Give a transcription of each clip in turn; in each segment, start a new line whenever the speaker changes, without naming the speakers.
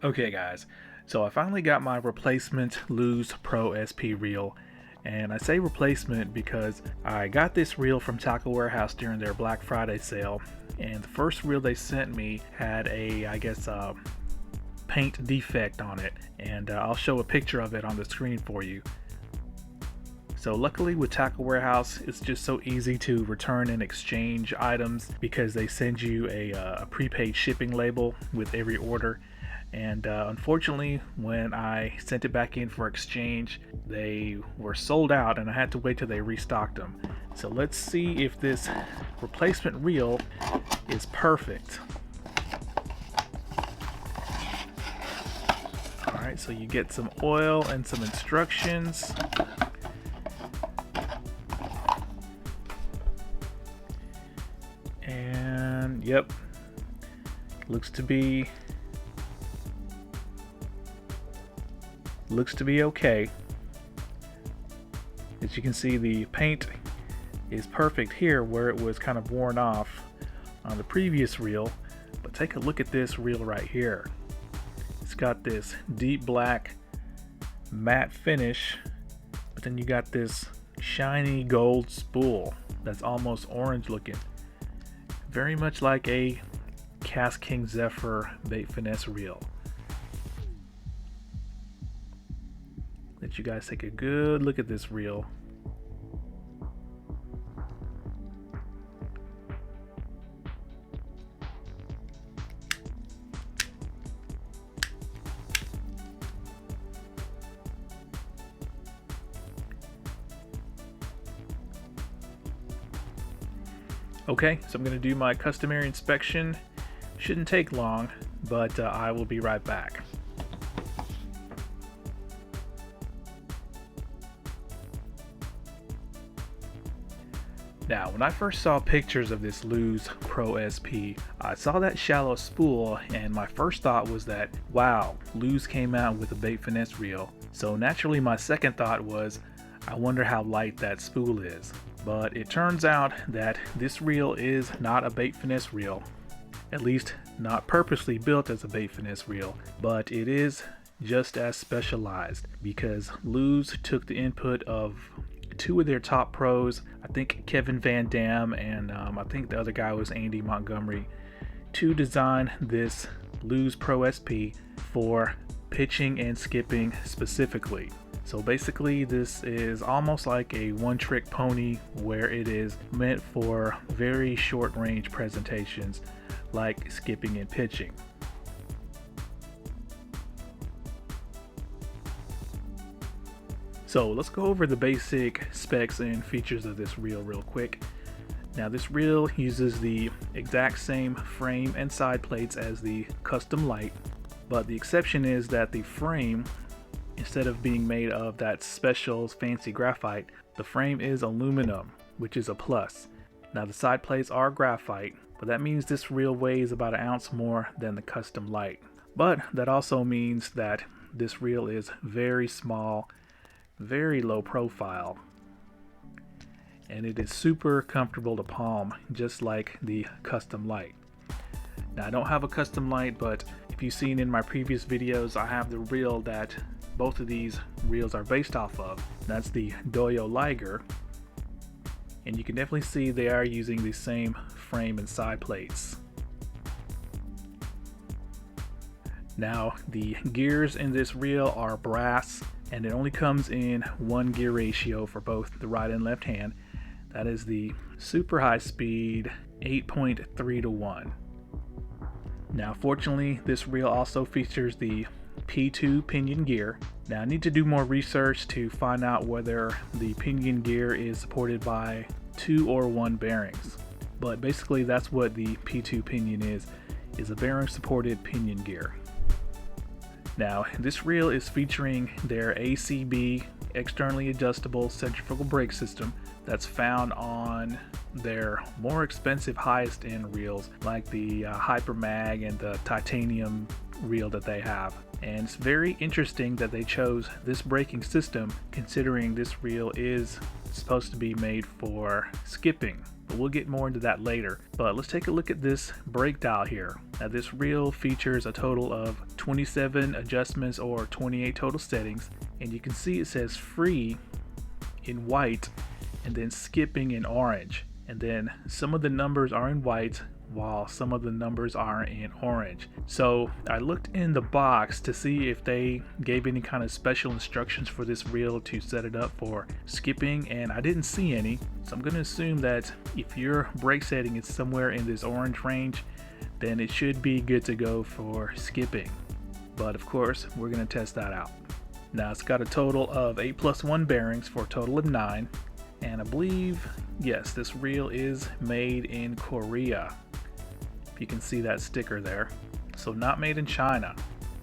Okay guys, so I finally got my replacement LEWS Pro SP reel, and I say replacement because I got this reel from Tackle Warehouse during their Black Friday sale, and the first reel they sent me had a, paint defect on it, and I'll show a picture of it on the screen for you. So luckily with Tackle Warehouse, it's just so easy to return and exchange items because they send you a prepaid shipping label with every order. And unfortunately, when I sent it back in for exchange, they were sold out and I had to wait till they restocked them. So let's see if this replacement reel is perfect. Alright, so you get some oil and some instructions. And yep, looks to be okay. As you can see, the paint is perfect here where it was kind of worn off on the previous reel, but take a look at this reel right here. It's got this deep black matte finish, but then you got this shiny gold spool that's almost orange looking, very much like a KASTKING Zephyr bait finesse reel. Let you guys take a good look at this reel. Okay, so I'm going to do my customary inspection. Shouldn't take long, but I will be right back. Now, when I first saw pictures of this LEWS Pro SP, I saw that shallow spool and my first thought was that, wow, LEWS came out with a bait finesse reel. So naturally my second thought was, I wonder how light that spool is. But it turns out that this reel is not a bait finesse reel, at least not purposely built as a bait finesse reel, but it is just as specialized because LEWS took the input of two of their top pros, I think Kevin Van Dam and I think the other guy was Andy Montgomery, to design this LEWS Pro SP for pitching and skipping specifically. So basically this is almost like a one-trick pony where it is meant for very short range presentations like skipping and pitching. So let's go over the basic specs and features of this reel real quick. Now this reel uses the exact same frame and side plates as the custom light, but the exception is that the frame, instead of being made of that special fancy graphite, the frame is aluminum, which is a plus. Now the side plates are graphite, but that means this reel weighs about an ounce more than the custom light. But that also means that this reel is very small, very low profile, and it is super comfortable to palm, just like the custom light. Now I don't have a custom light, but if you've seen in my previous videos, I have the reel that both of these reels are based off of. That's the DAIWA Liger, and you can definitely see they are using the same frame and side plates. Now the gears in this reel are brass, and it only comes in one gear ratio for both the right and left hand. That is the super high speed 8.3 to 1. Now fortunately this reel also features the P2 pinion gear. Now I need to do more research to find out whether the pinion gear is supported by 2 or 1 bearings, but basically that's what the P2 pinion is a bearing supported pinion gear. Now this reel is featuring their ACB externally adjustable centrifugal brake system that's found on their more expensive highest end reels like the Hyper Mag and the titanium reel that they have. And it's very interesting that they chose this braking system considering this reel is supposed to be made for skipping. But we'll get more into that later. But let's take a look at this brake dial here. Now this reel features a total of 27 adjustments or 28 total settings, and you can see it says free in white and then skipping in orange, and then some of the numbers are in white while some of the numbers are in orange. So I looked in the box to see if they gave any kind of special instructions for this reel to set it up for skipping, and I didn't see any. So I'm going to assume that if your brake setting is somewhere in this orange range, then it should be good to go for skipping. But of course, we're going to test that out. Now it's got a total of 8+1 bearings for a total of 9. And I believe, yes, this reel is made in Korea. If you can see that sticker there. So not made in China.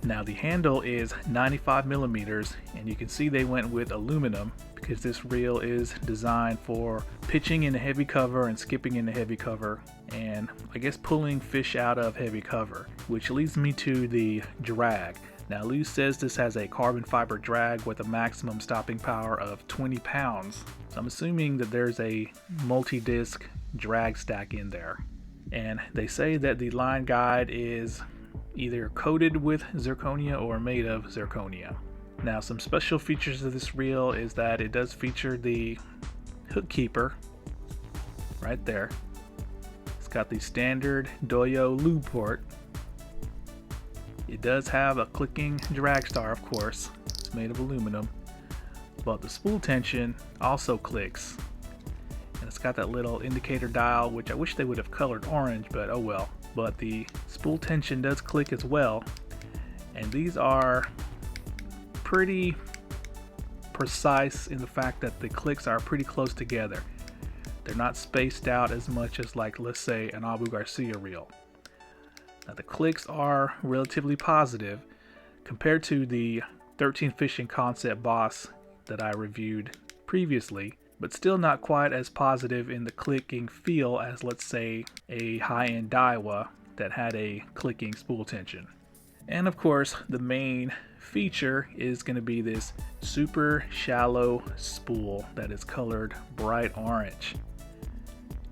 Now the handle is 95 millimeters, and you can see they went with aluminum because this reel is designed for pitching in the heavy cover and skipping in the heavy cover, and I guess pulling fish out of heavy cover, which leads me to the drag. Now LEWS says this has a carbon fiber drag with a maximum stopping power of 20 pounds. So I'm assuming that there's a multi-disc drag stack in there. And they say that the line guide is either coated with zirconia or made of zirconia. Now some special features of this reel is that it does feature the hook keeper right there. It's got the standard DAIWA lube port. It does have a clicking drag star, of course. It's made of aluminum. But the spool tension also clicks. And it's got that little indicator dial, which I wish they would have colored orange, but oh well. But the spool tension does click as well. And these are pretty precise in the fact that the clicks are pretty close together. They're not spaced out as much as, like, let's say an Abu Garcia reel. Now the clicks are relatively positive compared to the 13 Fishing Concept Boss that I reviewed previously, but still not quite as positive in the clicking feel as, let's say, a high-end DAIWA that had a clicking spool tension. And of course, the main feature is going to be this super shallow spool that is colored bright orange.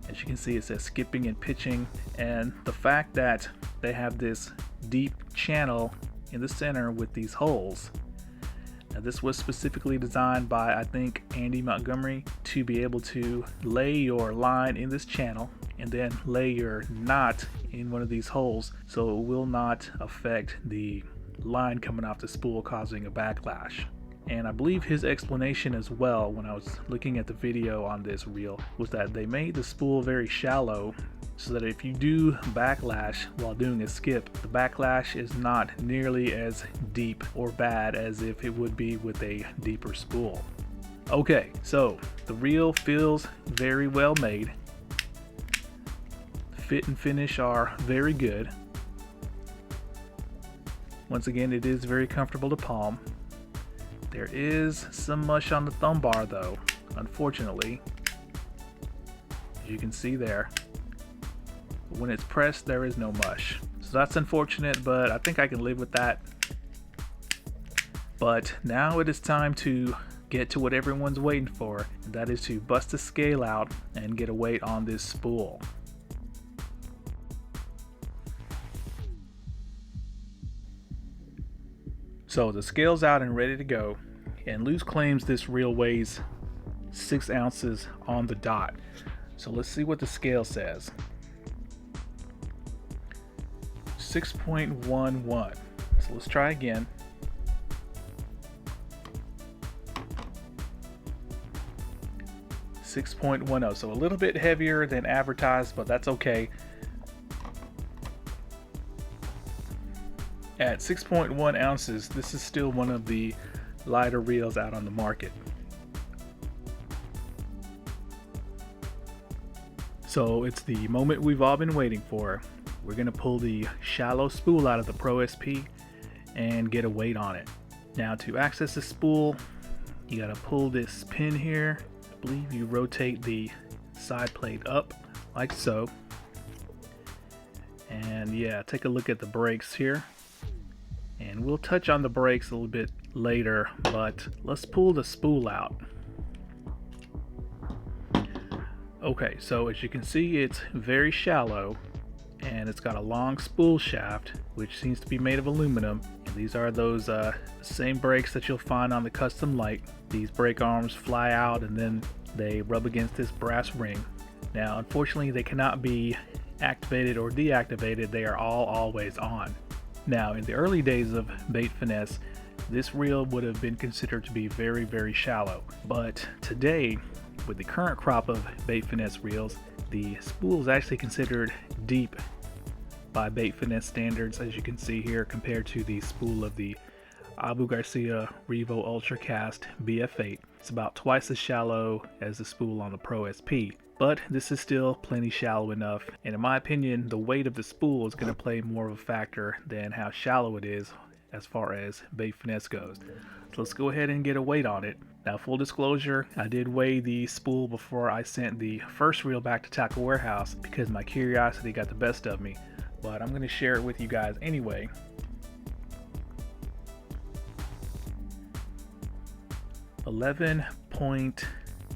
As you can see, it says skipping and pitching, and the fact that they have this deep channel in the center with these holes. Now this was specifically designed by, I think, Andy Montgomery to be able to lay your line in this channel and then lay your knot in one of these holes so it will not affect the line coming off the spool, causing a backlash. And I believe his explanation as well, when I was looking at the video on this reel, was that they made the spool very shallow so that if you do backlash while doing a skip, the backlash is not nearly as deep or bad as if it would be with a deeper spool. Okay, so the reel feels very well made. Fit and finish are very good. Once again, it is very comfortable to palm. There is some mush on the thumb bar though, unfortunately, as you can see there. But when it's pressed, there is no mush. So that's unfortunate, but I think I can live with that. But now it is time to get to what everyone's waiting for, and that is to bust the scale out and get a weight on this spool. So the scale's out and ready to go, and LEWS claims this reel weighs 6 ounces on the dot. So let's see what the scale says. 6.11. So let's try again. .10, so a little bit heavier than advertised, but that's okay. At 6.1 ounces, this is still one of the lighter reels out on the market. So it's the moment we've all been waiting for. We're gonna pull the shallow spool out of the Pro SP and get a weight on it. Now to access the spool, you gotta pull this pin here. I believe you rotate the side plate up like so. And yeah, take a look at the brakes here. And we'll touch on the brakes a little bit later, but let's pull the spool out. Okay, so as you can see, it's very shallow, and it's got a long spool shaft which seems to be made of aluminum, and these are those same brakes that you'll find on the custom light. These brake arms fly out and then they rub against this brass ring. Now unfortunately they cannot be activated or deactivated, they are always on. Now in the early days of bait finesse, this reel would have been considered to be very shallow, but today with the current crop of bait finesse reels, the spool is actually considered deep by bait finesse standards, as you can see here, compared to the spool of the Abu Garcia REVO Ultra Cast BF8. It's about twice as shallow as the spool on the Pro SP, but this is still plenty shallow enough, and in my opinion the weight of the spool is going to play more of a factor than how shallow it is as far as bait finesse goes. So let's go ahead and get a weight on it. Now full disclosure, I did weigh the spool before I sent the first reel back to Tackle Warehouse because my curiosity got the best of me, but I'm going to share it with you guys anyway.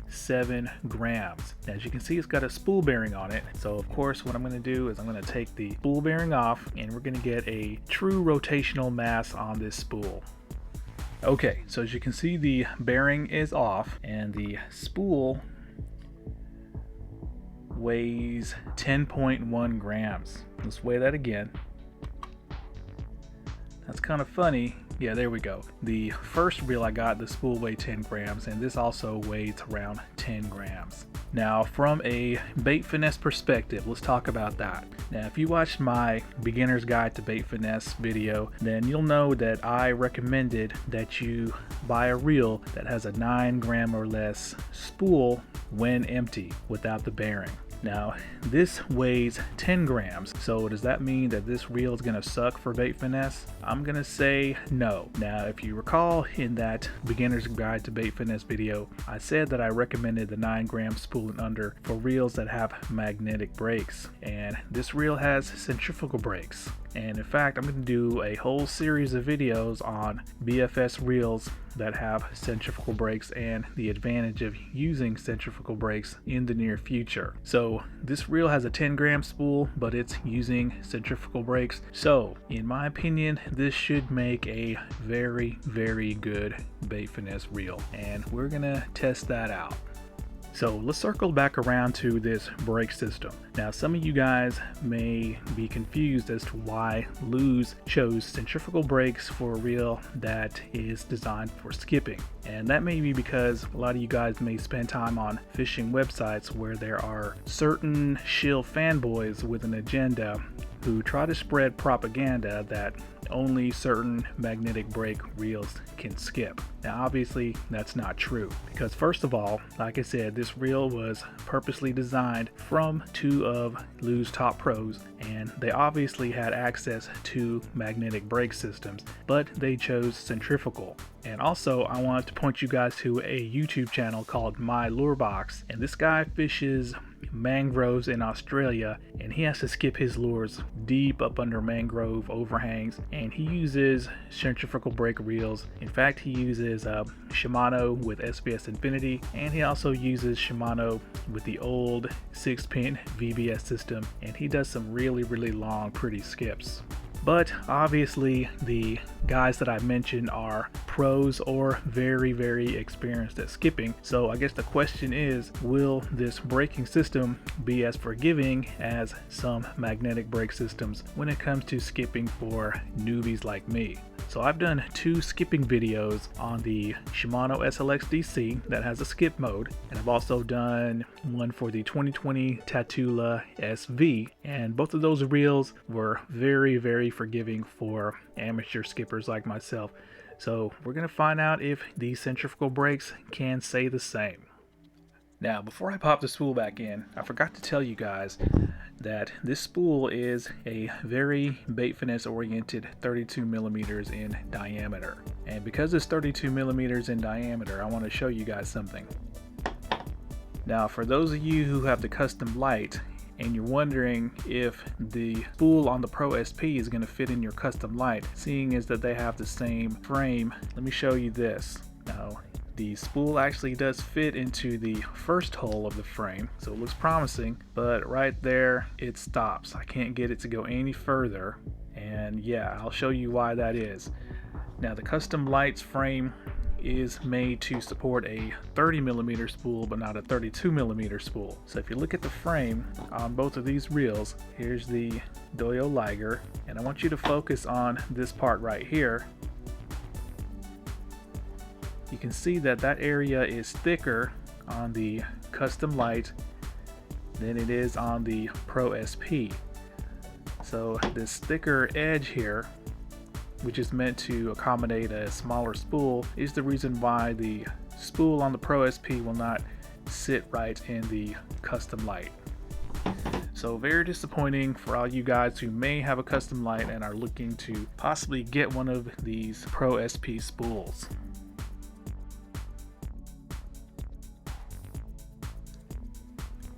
.7 grams. As you can see, it's got a spool bearing on it, so of course what I'm going to do is I'm going to take the spool bearing off and we're going to get a true rotational mass on this spool. Okay, so as you can see, the bearing is off and the spool weighs 10.1 grams. Let's weigh that again. That's kind of funny. Yeah, there we go. The first reel I got, the spool weighed 10 grams, and this also weighs around 10 grams. Now, from a bait finesse perspective, let's talk about that. Now, if you watched my beginner's guide to bait finesse video, then you'll know that I recommended that you buy a reel that has a 9 gram or less spool when empty without the bearing. Now, this weighs 10 grams, so does that mean that this reel is going to suck for bait finesse? I'm going to say no. Now, if you recall in that beginner's guide to bait finesse video, I said that I recommended the 9 gram spool and under for reels that have magnetic brakes, and this reel has centrifugal brakes. And in fact, I'm going to do a whole series of videos on BFS reels that have centrifugal brakes and the advantage of using centrifugal brakes in the near future. So this reel has a 10 gram spool, but it's using centrifugal brakes. So in my opinion, this should make a very good bait finesse reel, and we're gonna test that out. So let's circle back around to this brake system. Now, some of you guys may be confused as to why LEWS chose centrifugal brakes for a reel that is designed for skipping. And that may be because a lot of you guys may spend time on fishing websites where there are certain shill fanboys with an agenda who try to spread propaganda that only certain magnetic brake reels can skip. Now obviously that's not true, because first of all, like I said, this reel was purposely designed from two of LEWS top pros, and they obviously had access to magnetic brake systems, but they chose centrifugal. And also I wanted to point you guys to a YouTube channel called My Lure Box, and this guy fishes mangroves in Australia, and he has to skip his lures deep up under mangrove overhangs, and he uses centrifugal brake reels. In fact, he uses Shimano with SBS Infinity, and he also uses Shimano with the old 6-pin VBS system, and he does some really long pretty skips. But obviously the guys that I mentioned are pros or very experienced at skipping. So I guess the question is, will this braking system be as forgiving as some magnetic brake systems when it comes to skipping for newbies like me? So I've done 2 skipping videos on the Shimano SLX DC that has a skip mode, and I've also done one for the 2020 TATULA SV, and both of those reels were very forgiving for amateur skippers like myself. So we're going to find out if these centrifugal brakes can say the same. Now, before I pop the spool back in, I forgot to tell you guys that this spool is a very bait finesse oriented 32 millimeters in diameter. And because it's 32 millimeters in diameter, I want to show you guys something. Now, for those of you who have the custom light and you're wondering if the spool on the Pro SP is going to fit in your custom light, seeing as that they have the same frame, let me show you this. Now, The spool actually does fit into the first hole of the frame, so it looks promising, but right there it stops. I can't get it to go any further, and yeah, I'll show you why that is. Now, the custom lights frame is made to support a 30mm spool but not a 32mm spool. So if you look at the frame on both of these reels, here's the Doyo Liger, and I want you to focus on this part right here. You can see that that area is thicker on the custom light than it is on the Pro SP. So this thicker edge here, which is meant to accommodate a smaller spool, is the reason why the spool on the Pro SP will not sit right in the custom light. So very disappointing for all you guys who may have a custom light and are looking to possibly get one of these Pro SP spools.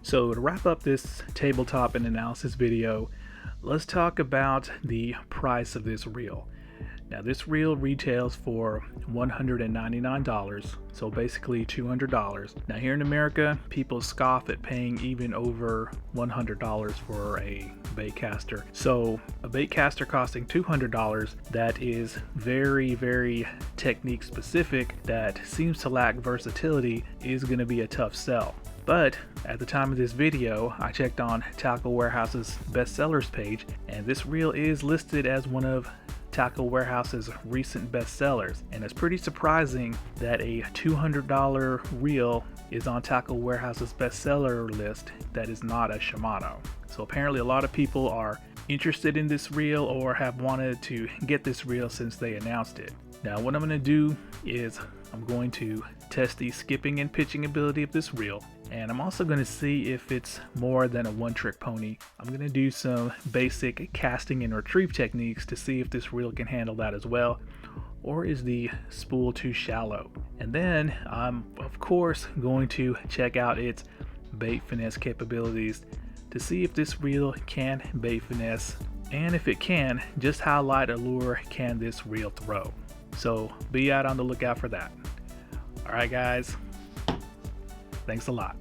So to wrap up this tabletop and analysis video, let's talk about the price of this reel. Now, this reel retails for $199, so basically $200. Now, here in America, people scoff at paying even over $100 for a baitcaster. So a baitcaster costing $200 that is very technique specific, that seems to lack versatility, is going to be a tough sell. But at the time of this video, I checked on Tackle Warehouse's bestsellers page, and this reel is listed as one of Tackle Warehouse's recent bestsellers, and it's pretty surprising that a $200 reel is on Tackle Warehouse's bestseller list that is not a Shimano. So apparently a lot of people are interested in this reel or have wanted to get this reel since they announced it. Now, what I'm going to do is I'm going to test the skipping and pitching ability of this reel, and I'm also going to see if it's more than a one-trick pony. I'm going to do some basic casting and retrieve techniques to see if this reel can handle that as well, or is the spool too shallow. And then I'm of course going to check out its bait finesse capabilities to see if this reel can bait finesse, and if it can, just how light a lure can this reel throw. So be out on the lookout for that. Alright guys, thanks a lot.